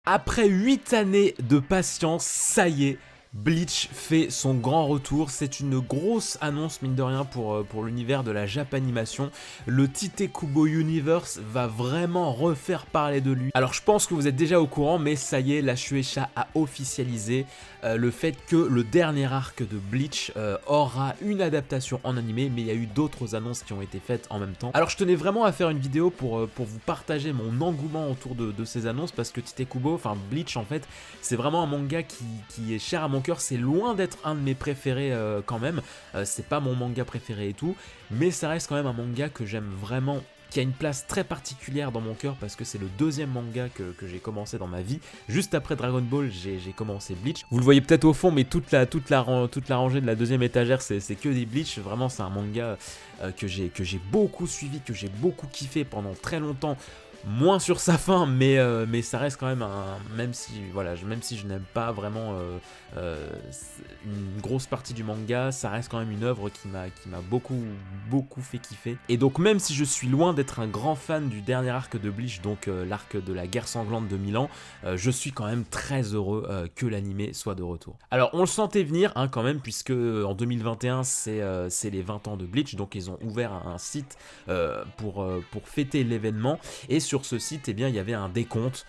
Après 8 années de patience, ça y est, Bleach fait son grand retour. C'est une grosse annonce, mine de rien, pour l'univers de la Japanimation. Le Tite Kubo Universe va vraiment refaire parler de lui. Alors je pense que vous êtes déjà au courant, mais ça y est, la Shueisha a officialisé le fait que le dernier arc de Bleach aura une adaptation en animé, mais il y a eu d'autres annonces qui ont été faites en même temps. Alors je tenais vraiment à faire une vidéo pour vous partager mon engouement autour de ces annonces, parce que Tite Kubo, enfin Bleach en fait, c'est vraiment un manga qui est cher à mon cœur. C'est loin d'être un de mes préférés quand même, c'est pas mon manga préféré et tout, mais ça reste quand même un manga que j'aime vraiment, qui a une place très particulière dans mon cœur parce que c'est le deuxième manga que j'ai commencé dans ma vie. Juste après Dragon Ball, j'ai commencé Bleach. Vous le voyez peut-être au fond, mais toute la rangée de la deuxième étagère, c'est que des Bleach. Vraiment, c'est un manga que j'ai beaucoup suivi, que j'ai beaucoup kiffé pendant très longtemps. Moins sur sa fin, mais ça reste quand même même si je n'aime pas vraiment une grosse partie du manga, ça reste quand même une œuvre qui m'a beaucoup fait kiffer. Et donc même si je suis loin d'être un grand fan du dernier arc de Bleach, donc l'arc de la guerre sanglante de 1000 ans, je suis quand même très heureux que l'animé soit de retour. Alors on le sentait venir quand même, puisque en 2021 c'est les 20 ans de Bleach, donc ils ont ouvert un site pour fêter l'événement. Et sur ce site, eh bien, il y avait un décompte,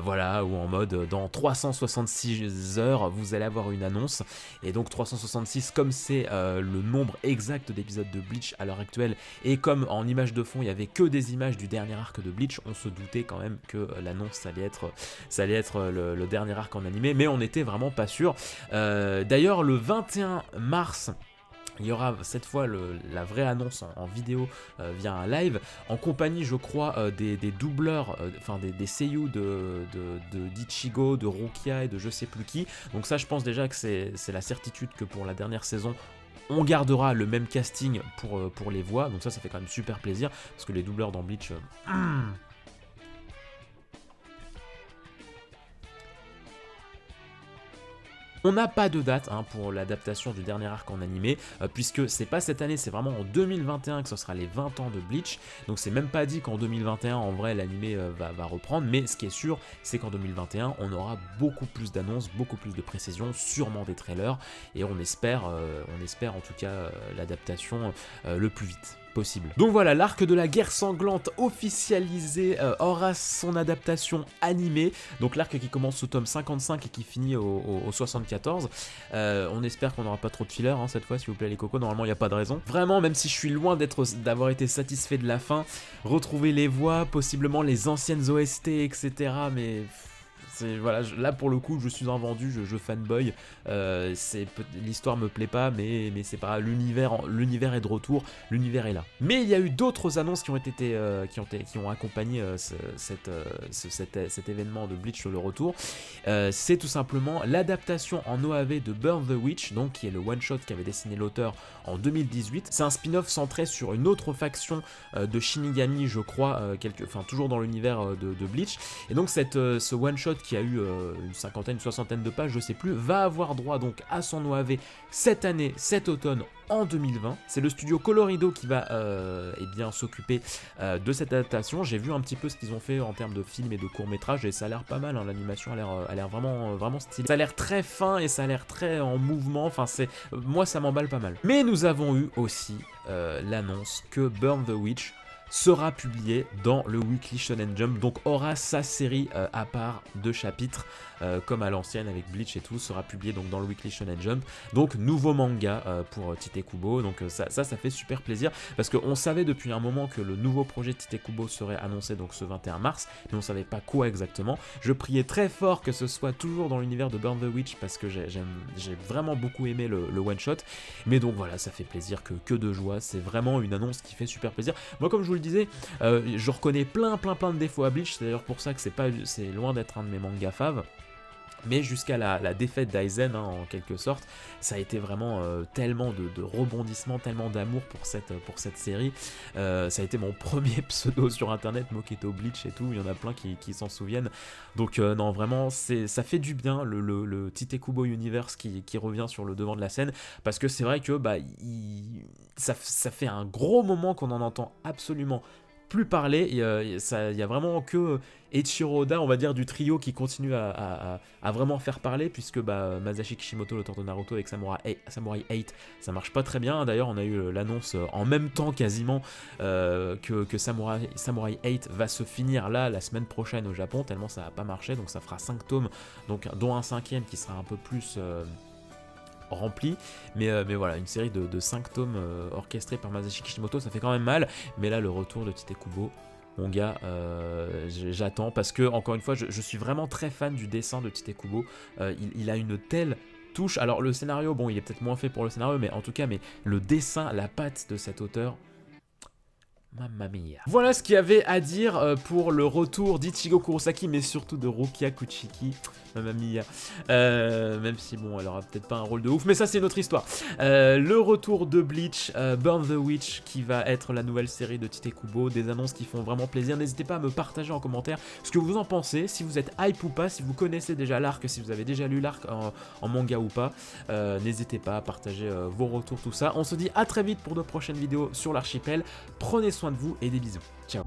voilà, où en mode dans 366 heures, vous allez avoir une annonce. Et donc 366, comme c'est le nombre exact d'épisodes de Bleach à l'heure actuelle, et comme en image de fond, il n'y avait que des images du dernier arc de Bleach, on se doutait quand même que l'annonce, ça allait être le dernier arc en animé, mais on n'était vraiment pas sûr. D'ailleurs, le 21 mars, il y aura cette fois la vraie annonce en vidéo via un live, en compagnie, je crois, des doubleurs, enfin des seiyuu d'Ichigo, de Rukia et de je sais plus qui. Donc ça, je pense déjà que c'est la certitude que pour la dernière saison, on gardera le même casting pour les voix. Donc ça fait quand même super plaisir, parce que les doubleurs dans Bleach... On n'a pas de date pour l'adaptation du dernier arc en animé, puisque c'est pas cette année, c'est vraiment en 2021 que ce sera les 20 ans de Bleach, donc c'est même pas dit qu'en 2021 en vrai l'animé va reprendre, mais ce qui est sûr, c'est qu'en 2021 on aura beaucoup plus d'annonces, beaucoup plus de précisions, sûrement des trailers, et on espère en tout cas l'adaptation le plus vite possible. Donc voilà, l'arc de la guerre sanglante officialisé aura son adaptation animée, donc l'arc qui commence au tome 55 et qui finit au 74. On espère qu'on n'aura pas trop de filler cette fois, s'il vous plaît les cocos, normalement il n'y a pas de raison. Vraiment, même si je suis loin d'avoir été satisfait de la fin, retrouver les voix, possiblement les anciennes OST, etc. mais... voilà, là pour le coup je suis un vendu, je fanboy, l'histoire me plaît pas, mais c'est pas l'univers est de retour, l'univers est là. Mais il y a eu d'autres annonces qui ont accompagné cet événement de Bleach sur le retour. C'est tout simplement l'adaptation en OAV de Burn the Witch, donc qui est le one shot qu'avait dessiné l'auteur en 2018. C'est un spin-off centré sur une autre faction de Shinigami, je crois, toujours dans l'univers de Bleach. Et donc ce one shot qui a eu une cinquantaine, une soixantaine de pages, je sais plus, va avoir droit donc à son OAV cette année, cet automne, en 2020. C'est le studio Colorido qui va bien s'occuper de cette adaptation. J'ai vu un petit peu ce qu'ils ont fait en termes de films et de courts-métrages et ça a l'air pas mal, l'animation a l'air vraiment stylée. Ça a l'air très fin et ça a l'air très en mouvement, enfin moi ça m'emballe pas mal. Mais nous avons eu aussi l'annonce que Burn the Witch sera publié dans le Weekly Shonen Jump, donc aura sa série à part de chapitres, comme à l'ancienne avec Bleach et tout, sera publié donc dans le Weekly Shonen Jump, donc nouveau manga pour Tite Kubo, donc ça fait super plaisir, parce qu'on savait depuis un moment que le nouveau projet de Tite Kubo serait annoncé donc ce 21 mars, mais on savait pas quoi exactement. Je priais très fort que ce soit toujours dans l'univers de Burn the Witch, parce que j'ai vraiment beaucoup aimé le one shot, mais donc voilà, ça fait plaisir, que de joie, c'est vraiment une annonce qui fait super plaisir. Moi comme je vous le disais, je reconnais plein de défauts à Bleach, c'est d'ailleurs pour ça que c'est loin d'être un de mes mangas faves. Mais jusqu'à la défaite d'Aizen, en quelque sorte, ça a été vraiment tellement de rebondissements, tellement d'amour pour cette série. Ça a été mon premier pseudo sur internet, Moketo Bleach et tout, il y en a plein qui s'en souviennent. Donc non, vraiment, ça fait du bien, le Tite Kubo Universe qui revient sur le devant de la scène, parce que c'est vrai que ça fait un gros moment qu'on en entend absolument plus parler. Il y a vraiment que Eiichiro Oda, on va dire, du trio qui continue à vraiment faire parler, puisque Masashi Kishimoto, l'auteur de Naruto, avec Samurai 8, ça marche pas très bien. D'ailleurs, on a eu l'annonce en même temps quasiment que Samurai 8 va se finir là la semaine prochaine au Japon, tellement ça n'a pas marché. Donc ça fera 5 tomes, donc, dont un 5e qui sera un peu plus rempli, mais voilà, une série de 5 tomes orchestrés par Masashi Kishimoto, ça fait quand même mal. Mais là, le retour de Tite Kubo, mon gars, j'attends, parce que, encore une fois, je suis vraiment très fan du dessin de Tite Kubo. Il a une telle touche. Alors le scénario, bon, il est peut-être moins fait pour le scénario, mais en tout cas, le dessin, la patte de cet auteur, mamma mia. Voilà ce qu'il y avait à dire pour le retour d'Ichigo Kurosaki, mais surtout de Rukia Kuchiki. Mamma mia. Même si, bon, elle aura peut-être pas un rôle de ouf, mais ça, c'est une autre histoire. Le retour de Bleach, Burn the Witch, qui va être la nouvelle série de Tite Kubo. Des annonces qui font vraiment plaisir. N'hésitez pas à me partager en commentaire ce que vous en pensez, si vous êtes hype ou pas, si vous connaissez déjà l'arc, si vous avez déjà lu l'arc en manga ou pas. N'hésitez pas à partager vos retours, tout ça. On se dit à très vite pour de prochaines vidéos sur l'archipel. Prenez soin de vous et des bisous. Ciao.